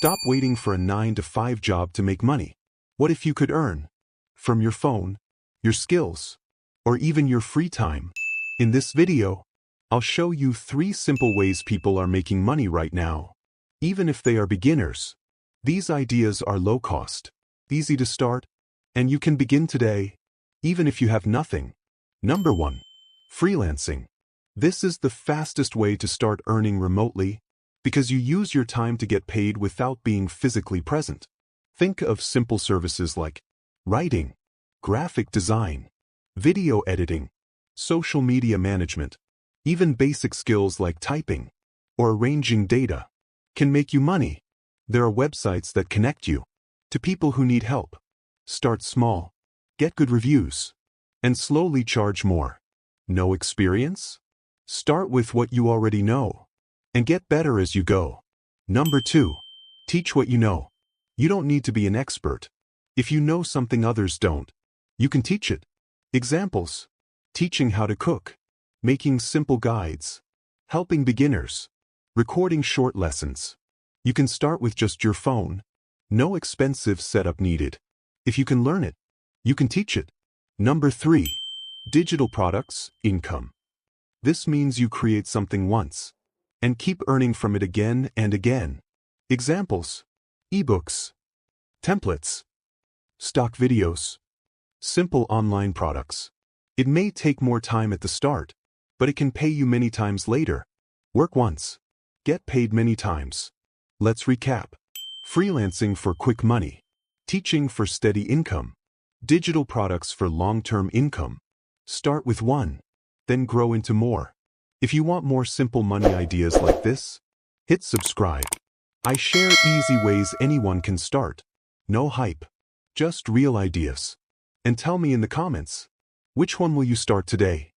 Stop waiting for a 9-to-5 job to make money. What if you could earn from your phone, your skills, or even your free time? In this video, I'll show you 3 simple ways people are making money right now. Even if they are beginners, these ideas are low cost, easy to start, and you can begin today, even if you have nothing. Number 1. Freelancing. This is the fastest way to start earning remotely because you use your time to get paid without being physically present. Think of simple services like writing, graphic design, video editing, social media management. Even basic skills like typing or arranging data can make you money. There are websites that connect you to people who need help. Start small, get good reviews, and slowly charge more. No experience? Start with what you already know and get better as you go. Number 2. Teach what you know. You don't need to be an expert. If you know something others don't, you can teach it. Examples: teaching how to cook, making simple guides, helping beginners, recording short lessons. You can start with just your phone. No expensive setup needed. If you can learn it, you can teach it. Number 3. Digital products, income. This means you create something once and keep earning from it again and again. Examples: ebooks, templates, stock videos, simple online products. It may take more time at the start, but it can pay you many times later. Work once, get paid many times. Let's recap. Freelancing for quick money, teaching for steady income, digital products for long-term income. Start with one, then grow into more. If you want more simple money ideas like this, hit subscribe. I share easy ways anyone can start. No hype, just real ideas. And tell me in the comments, which one will you start today?